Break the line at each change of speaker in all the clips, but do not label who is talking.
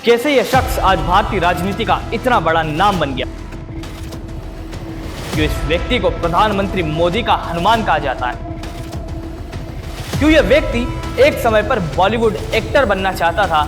कैसे यह शख्स आज भारतीय राजनीति का इतना बड़ा नाम बन गया। क्यों इस व्यक्ति को प्रधानमंत्री मोदी का हनुमान कहा जाता है। क्यों यह व्यक्ति एक समय पर बॉलीवुड एक्टर बनना चाहता था,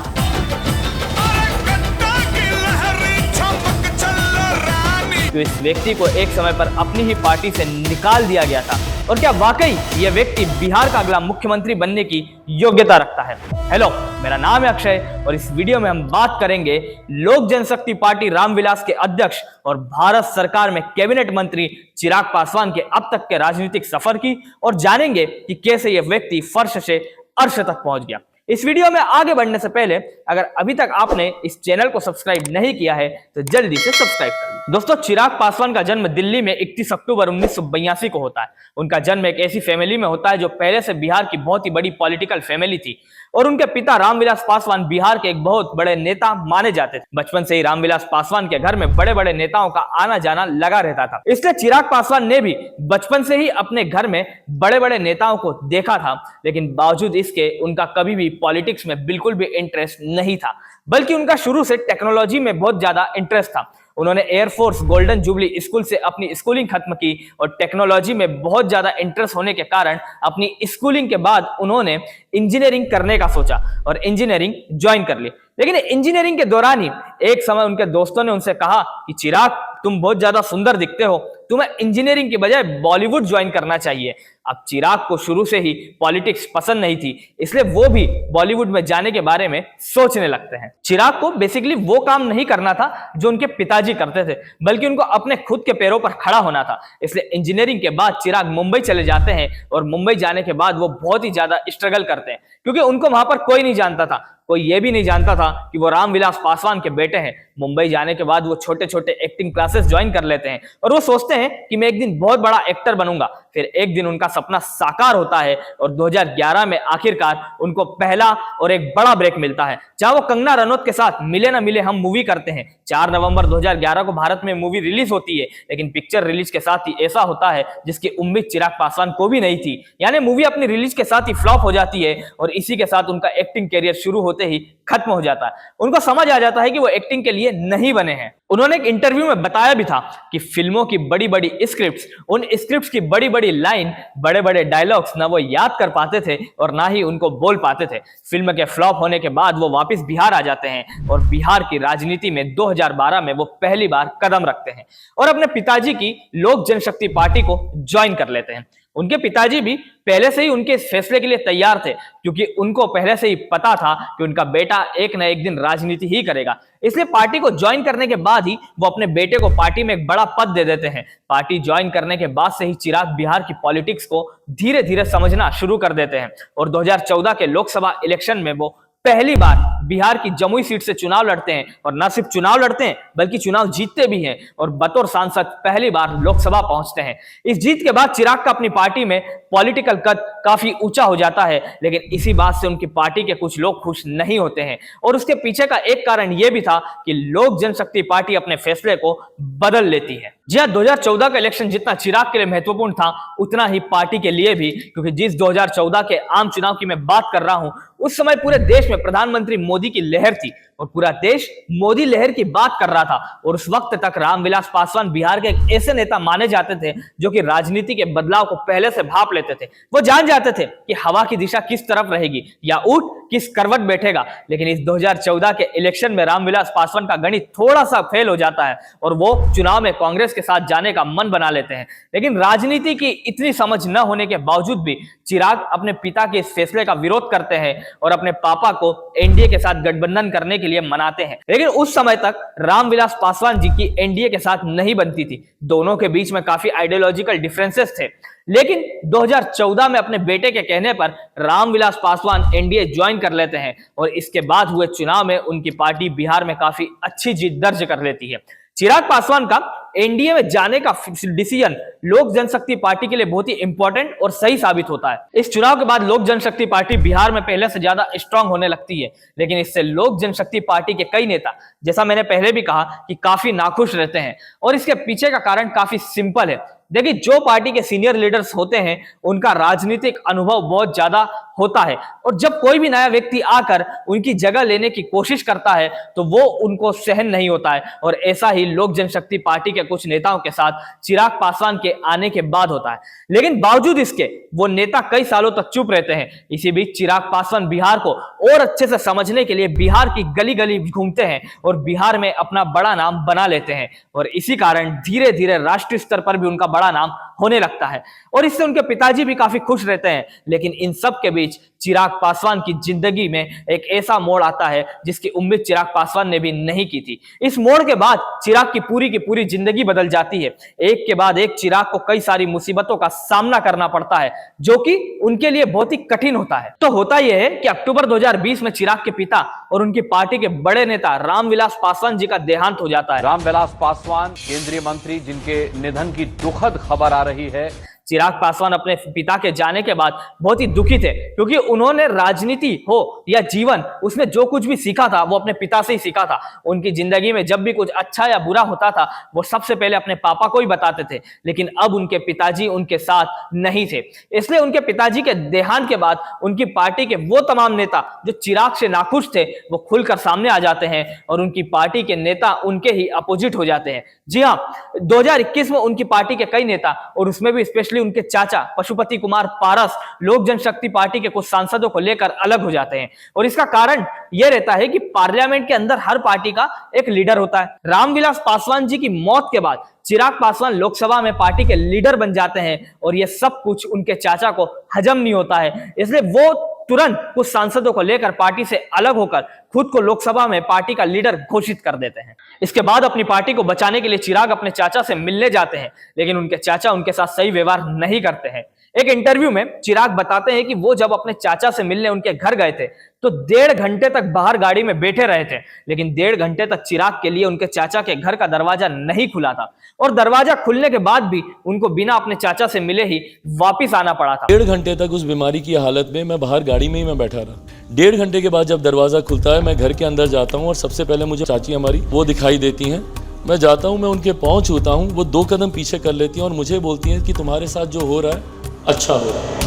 क्यों इस व्यक्ति को एक समय पर अपनी ही पार्टी से निकाल दिया गया था, और क्या वाकई यह व्यक्ति बिहार का अगला मुख्यमंत्री बनने की योग्यता रखता है। हेलो, मेरा नाम है अक्षय और इस वीडियो में हम बात करेंगे लोक जनशक्ति पार्टी रामविलास के अध्यक्ष और भारत सरकार में कैबिनेट मंत्री चिराग पासवान के अब तक के राजनीतिक सफर की, और जानेंगे कि कैसे यह व्यक्ति फर्श से अर्श तक पहुंच गया। इस वीडियो में आगे बढ़ने से पहले अगर अभी तक आपने इस चैनल को सब्सक्राइब नहीं किया है तो जल्दी से सब्सक्राइब कर लें। दोस्तों, चिराग पासवान का जन्म दिल्ली में 31 अक्टूबर 1982 को होता है। उनका जन्म एक ऐसी फैमिली में होता है जो पहले से बिहार की बहुत ही बड़ी पॉलिटिकल फैमिली थी, और उनके पिता रामविलास पासवान बिहार के एक बहुत बड़े नेता माने जाते थे। बचपन से ही रामविलास पासवान के घर में बड़े बड़े नेताओं का आना जाना लगा रहता था, इसलिए चिराग पासवान ने भी बचपन से ही अपने घर में बड़े बड़े नेताओं को देखा था। लेकिन बावजूद इसके उनका कभी भी पॉलिटिक्स में बिल्कुल भी इंटरेस्ट नहीं था, बल्कि उनका शुरू से टेक्नोलॉजी में बहुत ज्यादा इंटरेस्ट था। उन्होंने एयरफोर्स गोल्डन जुबली स्कूल से अपनी स्कूलिंग खत्म की, और टेक्नोलॉजी में बहुत ज्यादा इंटरेस्ट होने के कारण अपनी स्कूलिंग के बाद उन्होंने इंजीनियरिंग करने का सोचा और इंजीनियरिंग ज्वाइन कर ली। लेकिन इंजीनियरिंग के दौरान ही एक समय उनके दोस्तों ने उनसे कहा कि चिराग, तुम बहुत ज्यादा सुंदर दिखते हो, तुम्हें इंजीनियरिंग की बजाय बॉलीवुड ज्वाइन करना चाहिए। अब चिराग को शुरू से ही पॉलिटिक्स पसंद नहीं थी, इसलिए वो भी बॉलीवुड में जाने के बारे में सोचने लगते हैं। चिराग को बेसिकली वो काम नहीं करना था जो उनके पिताजी करते थे, बल्कि उनको अपने खुद के पैरों पर खड़ा होना था। इसलिए इंजीनियरिंग के बाद चिराग मुंबई चले जाते हैं, और मुंबई जाने के बाद वो बहुत ही ज्यादा स्ट्रगल करते हैं, क्योंकि उनको वहां पर कोई नहीं जानता था। कोई ये भी नहीं जानता था कि वो रामविलास पासवान के बेटे हैं। मुंबई जाने के बाद वो छोटे छोटे एक्टिंग क्लासेस ज्वाइन कर लेते हैं, और वो सोचते हैं कि मैं एक दिन बहुत बड़ा एक्टर बनूंगा। फिर एक दिन उनका सपना साकार होता है, और 2011 में आखिरकार उनको पहला और एक बड़ा ब्रेक मिलता है, जहां वो कंगना रनौत के साथ मिले ना मिले हम मूवी करते हैं। 4 नवंबर 2011 को भारत में मूवी रिलीज होती है, लेकिन पिक्चर रिलीज के साथ ही ऐसा होता है जिसकी उम्मीद चिराग पासवान को भी नहीं थी। यानी मूवी अपनी रिलीज के साथ ही फ्लॉप हो जाती है, और इसी के साथ उनका एक्टिंग कैरियर शुरू होते ही खत्म हो जाता है। उनको समझ आ जाता है कि वो एक्टिंग के लिए नहीं बने हैं। उन्होंने एक इंटरव्यू में बताया भी था कि फिल्मों की बड़ी बड़ी स्क्रिप्ट्स, उन स्क्रिप्ट्स की बड़ी बड़ी लाइन, बड़े बड़े डायलॉग्स ना वो याद कर पाते थे और ना ही उनको बोल पाते थे। फिल्म के फ्लॉप होने के बाद वो वापस बिहार आ जाते हैं, और बिहार की राजनीति में 2012 में वो पहली बार कदम रखते हैं, और अपने पिताजी की लोक जनशक्ति पार्टी को ज्वाइन कर लेते हैं। उनके पिताजी भी पहले से ही उनके इस फैसले के लिए तैयार थे, क्योंकि उनको पहले से ही पता था कि उनका बेटा एक न एक दिन राजनीति ही करेगा। इसलिए पार्टी को ज्वाइन करने के बाद ही वो अपने बेटे को पार्टी में एक बड़ा पद दे देते हैं। पार्टी ज्वाइन करने के बाद से ही चिराग बिहार की पॉलिटिक्स को धीरे धीरे समझना शुरू कर देते हैं, और 2014 के लोकसभा इलेक्शन में वो पहली बार बिहार की जमुई सीट से चुनाव लड़ते हैं, और न सिर्फ चुनाव लड़ते हैं बल्कि चुनाव जीतते भी हैं, और बतौर सांसद पहली बार लोकसभा पहुंचते हैं। इस जीत के बाद चिराग का अपनी पार्टी में पॉलिटिकल कद काफी ऊंचा हो जाता है, लेकिन इसी बात से उनकी पार्टी के कुछ लोग खुश नहीं होते हैं, और उसके पीछे का एक कारण यह भी था कि लोक जनशक्ति पार्टी अपने फैसले को बदल लेती है। जी हां, 2014 का इलेक्शन जितना चिराग के लिए महत्वपूर्ण था, उतना ही पार्टी के लिए भी, क्योंकि जिस 2014 के आम चुनाव की मैं बात कर रहा हूं, उस समय पूरे देश में प्रधानमंत्री मोदी की लहर थी, और पूरा देश मोदी लहर की बात कर रहा था। और उस वक्त तक रामविलास पासवान बिहार के एक ऐसे नेता माने जाते थे जो कि राजनीति के बदलाव को पहले से भांप लेते थे। वो जान जाते थे कि हवा की दिशा किस तरफ रहेगी या ऊंट किस करवट बैठेगा। लेकिन इस 2014 के इलेक्शन में रामविलास पासवान का गणित थोड़ा सा फेल हो जाता है, और वो चुनाव में कांग्रेस के साथ जाने का मन बना लेते हैं। लेकिन राजनीति की इतनी समझ न होने के बावजूद भी चिराग अपने पिता के इस फैसले का विरोध करते हैं, और अपने पापा को एनडीए के साथ गठबंधन करने के लिए मनाते हैं। लेकिन उस समय तक रामविलास पासवान जी की एनडीए के साथ नहीं बनती थी, दोनों के बीच में काफी आइडियोलॉजिकल डिफरेंसेस थे। लेकिन 2014 में अपने बेटे के कहने पर रामविलास पासवान एनडीए ज्वाइन कर लेते हैं, और इसके बाद हुए चुनाव में उनकी पार्टी बिहार में काफी अच्छी जीत दर्ज कर लेती है। चिराग पासवान का एनडीए में जाने का डिसीजन लोक जनशक्ति पार्टी के लिए बहुत ही इंपॉर्टेंट और सही साबित होता है। इस चुनाव के बाद लोक जनशक्ति पार्टी बिहार में पहले से ज्यादा स्ट्रांग होने लगती है, लेकिन इससे लोक जनशक्ति पार्टी के कई नेता, जैसा मैंने पहले भी कहा, कि काफी नाखुश रहते हैं। और इसके पीछे का कारण काफी सिंपल है। देखिए, जो पार्टी के सीनियर लीडर्स होते हैं उनका राजनीतिक अनुभव बहुत ज्यादा होता है, और जब कोई भी नया व्यक्ति आकर उनकी जगह लेने की कोशिश करता है तो वो उनको सहन नहीं होता है। और ऐसा ही लोक जनशक्ति पार्टी के कुछ नेताओं के साथ चिराग पासवान के आने के बाद होता है। लेकिन बावजूद इसके वो नेता कई सालों तक चुप रहते हैं। इसी बीच चिराग पासवान बिहार को और अच्छे से समझने के लिए बिहार की गली गली घूमते हैं और बिहार में अपना बड़ा नाम बना लेते हैं, और इसी कारण धीरे धीरे राष्ट्रीय स्तर पर भी उनका बड़ा नाम होने लगता है, और इससे उनके पिताजी भी काफी खुश रहते हैं। लेकिन इन सब के बीच चिराग पासवान की जिंदगी में एक ऐसा मोड़ आता है जिसकी उम्मीद चिराग पासवान ने भी नहीं की थी। इस मोड़ के बाद चिराग की पूरी जिंदगी बदल जाती है। एक के बाद एक चिराग को कई सारी मुसीबतों का सामना करना पड़ता है, जो कि उनके लिए बहुत ही कठिन होता है। तो होता यह है कि अक्टूबर 2020 में चिराग के पिता और उनकी पार्टी के बड़े नेता रामविलास पासवान जी का देहांत हो जाता है।
रामविलास पासवान, केंद्रीय मंत्री, जिनके निधन की दुखद खबर आ रही है।
चिराग पासवान अपने पिता के जाने के बाद बहुत ही दुखी थे, क्योंकि उन्होंने राजनीति हो या जीवन, उसमें जो कुछ भी सीखा था वो अपने पिता से ही सीखा था। उनकी जिंदगी में जब भी कुछ अच्छा या बुरा होता था वो सबसे पहले अपने पापा को ही बताते थे। लेकिन अब उनके पिताजी उनके साथ नहीं थे, इसलिए उनके पिताजी के देहांत के बाद उनकी पार्टी के वो तमाम नेता जो चिराग से नाखुश थे वो खुलकर सामने आ जाते हैं, और उनकी पार्टी के नेता उनके ही अपोजिट हो जाते हैं। जी हाँ, 2021 में उनकी पार्टी के कई नेता, और उसमें भी स्पेशली उनके चाचा पशुपति कुमार पारस, लोक जनशक्ति पार्टी के कुछ सांसदों को लेकर अलग हो जाते हैं। और इसका कारण यह रहता है कि पार्लियामेंट के अंदर हर पार्टी का एक लीडर होता है। रामविलास पासवान जी की मौत के बाद चिराग पासवान लोकसभा में पार्टी के लीडर बन जाते हैं, और यह सब कुछ उनके चाचा को हजम नहीं होता है, इसलिए वो तुरंत कुछ सांसदों को लेकर पार्टी से अलग होकर खुद को लोकसभा में पार्टी का लीडर घोषित कर देते हैं। इसके बाद अपनी पार्टी को बचाने के लिए चिराग अपने चाचा से मिलने जाते हैं, लेकिन उनके चाचा उनके साथ सही व्यवहार नहीं करते हैं। एक इंटरव्यू में चिराग बताते हैं कि वो जब अपने चाचा से मिलने उनके घर गए थे तो 1.5 घंटे तक बाहर गाड़ी में बैठे रहे थे, लेकिन 1.5 घंटे तक चिराग के लिए उनके चाचा के घर का दरवाजा नहीं खुला था, और दरवाजा खुलने के बाद भी उनको बिना अपने चाचा से मिले ही वापिस आना पड़ा था।
1.5 घंटे तक उस बीमारी की हालत में मैं बाहर गाड़ी में ही मैं बैठा रहा। 1.5 घंटे के बाद जब दरवाजा खुलता है, मैं घर के अंदर जाता हूँ और सबसे पहले मुझे चाची हमारी वो दिखाई देती हैं। मैं जाता हूँ, मैं उनके पाँव छूता हूँ, वो 2 कदम पीछे कर लेती हैं और मुझे बोलती हैं कि तुम्हारे साथ जो हो रहा है अच्छा हो रहा है।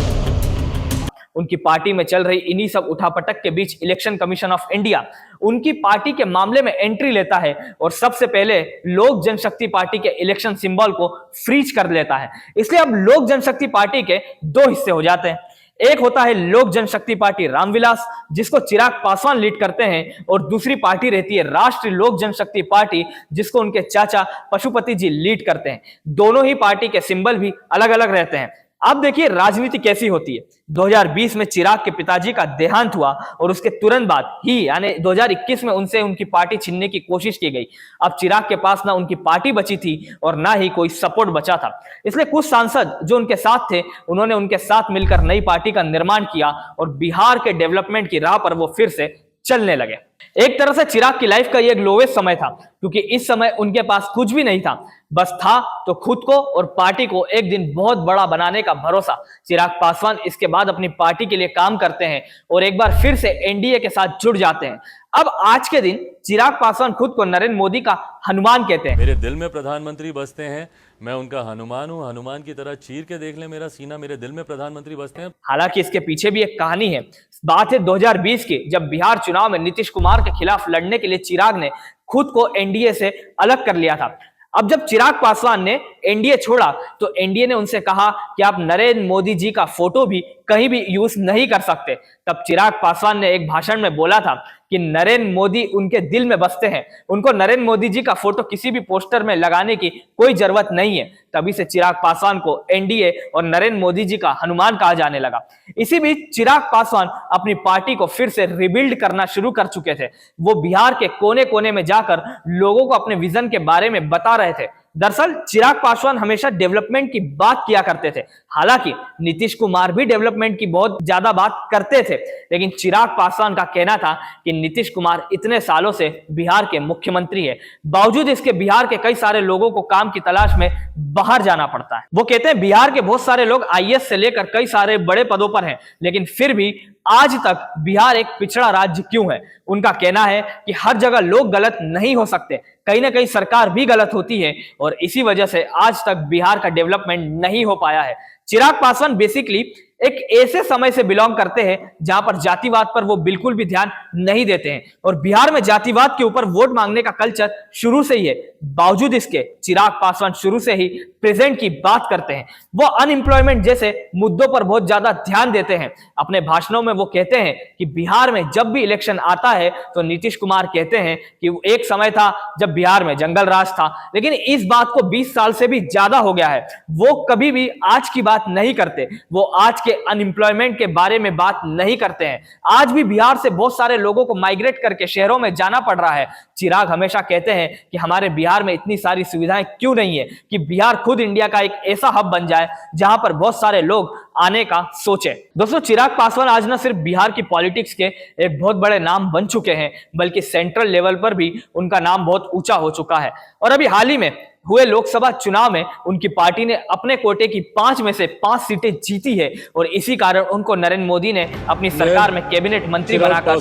उनकी पार्टी में चल रही इन्हीं सब उठापटक के बीच इलेक्शन कमीशन ऑफ इंडिया उनकी पार्टी के मामले में एंट्री लेता है, और सबसे पहले लोक जनशक्ति पार्टी के इलेक्शन सिंबल को फ्रीज कर लेता है। इसलिए अब लोक जनशक्ति पार्टी के 2 हिस्से हो जाते हैं। एक होता है लोक जनशक्ति पार्टी रामविलास, जिसको चिराग पासवान लीड करते हैं, और दूसरी पार्टी रहती है राष्ट्रीय लोक जनशक्ति पार्टी, जिसको उनके चाचा पशुपति जी लीड करते हैं। दोनों ही पार्टी के सिंबल भी अलग अलग रहते हैं। अब देखिए राजनीति कैसी होती है। 2020 में चिराग के पिताजी का देहांत हुआ, और उसके तुरंत बाद ही यानी 2021 में उनसे उनकी पार्टी छीनने की कोशिश की गई। अब चिराग के पास ना उनकी पार्टी बची थी और ना ही कोई सपोर्ट बचा था, इसलिए कुछ सांसद जो उनके साथ थे उन्होंने उनके साथ मिलकर नई पार्टी का निर्माण किया, और बिहार के डेवलपमेंट की राह पर वो फिर से चलने लगे। एक तरह से चिराग की लाइफ का ये ग्लोवेस्ट समय था, क्योंकि इस समय उनके पास कुछ भी नहीं था, बस था तो खुद को और पार्टी को एक दिन बहुत बड़ा बनाने का भरोसा। चिराग पासवान इसके बाद अपनी पार्टी के लिए काम करते हैं और एक बार फिर से एनडीए के साथ जुड़ जाते हैं। अब आज के दिन चिराग पासवान खुद को नरेंद्र मोदी का हनुमान कहते हैं।
मेरे दिल में प्रधानमंत्री बसते हैं, मैं उनका हनुमान हूँ। हनुमान की तरह चीर के देख ले मेरा सीना, मेरे दिल में प्रधानमंत्री बसते हैं।
हालांकि इसके पीछे भी एक कहानी है। बात है 2020 की, जब बिहार चुनाव में नीतीश कुमार के खिलाफ लड़ने के लिए चिराग ने खुद को एनडीए से अलग कर लिया था। अब जब चिराग पासवान ने एनडीए छोड़ा तो एनडीए ने उनसे कहा कि आप नरेंद्र मोदी जी का फोटो भी कहीं भी यूज नहीं कर सकते। तब चिराग पासवान ने एक भाषण में बोला था कि नरेंद्र मोदी उनके दिल में बसते हैं, उनको नरेंद्र मोदी जी का फोटो किसी भी पोस्टर में लगाने की कोई जरूरत नहीं है। तभी से चिराग पासवान को एनडीए और नरेंद्र मोदी जी का हनुमान कहा जाने लगा। इसी बीच चिराग पासवान अपनी पार्टी को फिर से रिबिल्ड करना शुरू कर चुके थे। वो बिहार के कोने कोने में जाकर लोगों को अपने विजन के बारे में बता रहे थे। दरअसल चिराग पासवान हमेशा डेवलपमेंट की बात किया करते थे। हालांकि नीतीश कुमार भी डेवलपमेंट की बहुत ज्यादा बात करते थे, लेकिन चिराग पासवान का कहना था कि नीतीश कुमार इतने सालों से बिहार के मुख्यमंत्री है, बावजूद इसके बिहार के कई सारे लोगों को काम की तलाश में बाहर जाना पड़ता है। वो कहते हैं बिहार के बहुत सारे लोग आईएएस से लेकर कई सारे बड़े पदों पर हैं, लेकिन फिर भी आज तक बिहार एक पिछड़ा राज्य क्यों है। उनका कहना है कि हर जगह लोग गलत नहीं हो सकते, कहीं ना कहीं सरकार भी गलत होती है और इसी वजह से आज तक बिहार का डेवलपमेंट नहीं हो पाया है। चिराग पासवान बेसिकली एक ऐसे समय से बिलोंग करते हैं जहां पर जातिवाद पर वो बिल्कुल भी ध्यान नहीं देते हैं और बिहार में जातिवाद के ऊपर वोट मांगने का कल्चर शुरू से ही है। बावजूद इसके चिराग पासवान शुरू से ही प्रेजेंट की बात करते हैं। वो अनएम्प्लॉयमेंट जैसे मुद्दों पर बहुत ज्यादा ध्यान देते हैं। अपने भाषणों में वो कहते हैं कि बिहार में जब भी इलेक्शन आता है तो नीतीश कुमार कहते हैं कि एक समय था जब बिहार में जंगल राज था, लेकिन इस बात को 20 साल से भी ज्यादा हो गया है। वो कभी भी आज की बात नहीं करते, वो आज के अनएम्प्लॉयमेंट के बारे में बात नहीं करते हैं। आज भी बिहार से बहुत सारे लोगों को माइग्रेट करके शहरों में जाना पड़ रहा है। चिराग हमेशा कहते हैं कि हमारे बिहार में इतनी सारी सुविधाएं क्यों नहीं है कि बिहार खुद इंडिया का एक ऐसा हब बन जाए जहां पर बहुत सारे लोग आने का सोचे। दोस्तों, चिराग पासवान आज न सिर्फ बिहार की पॉलिटिक्स के एक बहुत बड़े नाम बन चुके हैं, बल्कि सेंट्रल लेवल पर भी उनका नाम बहुत ऊंचा हो चुका है। और अभी हाल ही में हुए लोकसभा चुनाव में उनकी पार्टी ने अपने कोटे की 5 में से 5 सीटें जीती है और इसी कारण उनको नरेंद्र मोदी ने अपनी सरकार में कैबिनेट मंत्री बनाकर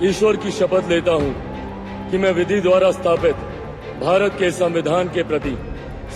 ईश्वर की शपथ लेता हूं कि मैं विधि द्वारा स्थापित भारत के संविधान के प्रति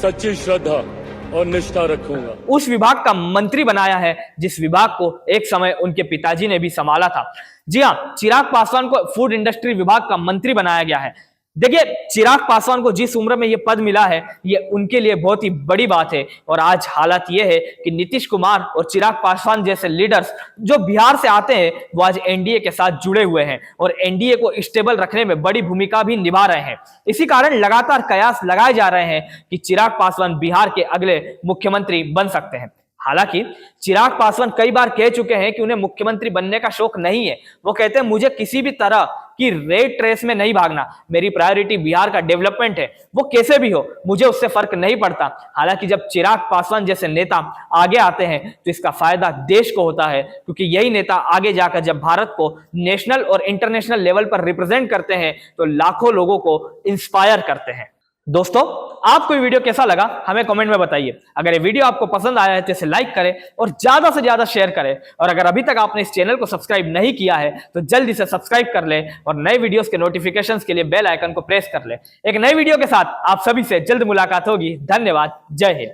सच्ची श्रद्धा और निष्ठा रखूंगा।
उस विभाग का मंत्री बनाया है जिस विभाग को एक समय उनके पिताजी ने भी संभाला था। जी हाँ, चिराग पासवान को फूड इंडस्ट्री विभाग का मंत्री बनाया गया है। देखिए, चिराग पासवान को जिस उम्र में यह पद मिला है, ये उनके लिए बहुत ही बड़ी बात है। और आज हालत यह है कि नीतीश कुमार और चिराग पासवान जैसे लीडर्स जो बिहार से आते हैं, वो आज एनडीए के साथ जुड़े हुए हैं और एनडीए को स्टेबल रखने में बड़ी भूमिका भी निभा रहे हैं। इसी कारण लगातार कयास लगाए जा रहे हैं कि चिराग पासवान बिहार के अगले मुख्यमंत्री बन सकते हैं। हालांकि चिराग पासवान कई बार कह चुके हैं कि उन्हें मुख्यमंत्री बनने का शौक नहीं है। वो कहते हैं मुझे किसी भी तरह की रेट रेस में नहीं भागना, मेरी प्रायोरिटी बिहार का डेवलपमेंट है, वो कैसे भी हो मुझे उससे फर्क नहीं पड़ता। हालांकि जब चिराग पासवान जैसे नेता आगे आते हैं तो इसका फायदा देश को होता है, क्योंकि यही नेता आगे जाकर जब भारत को नेशनल और इंटरनेशनल लेवल पर रिप्रेजेंट करते हैं तो लाखों लोगों को इंस्पायर करते हैं। दोस्तों, आपको ये वीडियो कैसा लगा हमें कमेंट में बताइए। अगर ये वीडियो आपको पसंद आया है तो इसे लाइक करें और ज्यादा से ज्यादा शेयर करें। और अगर अभी तक आपने इस चैनल को सब्सक्राइब नहीं किया है तो जल्दी से सब्सक्राइब कर लें और नए वीडियोस के नोटिफिकेशंस के लिए बेल आइकन को प्रेस कर लें। एक नई वीडियो के साथ आप सभी से जल्द मुलाकात होगी। धन्यवाद। जय हिंद।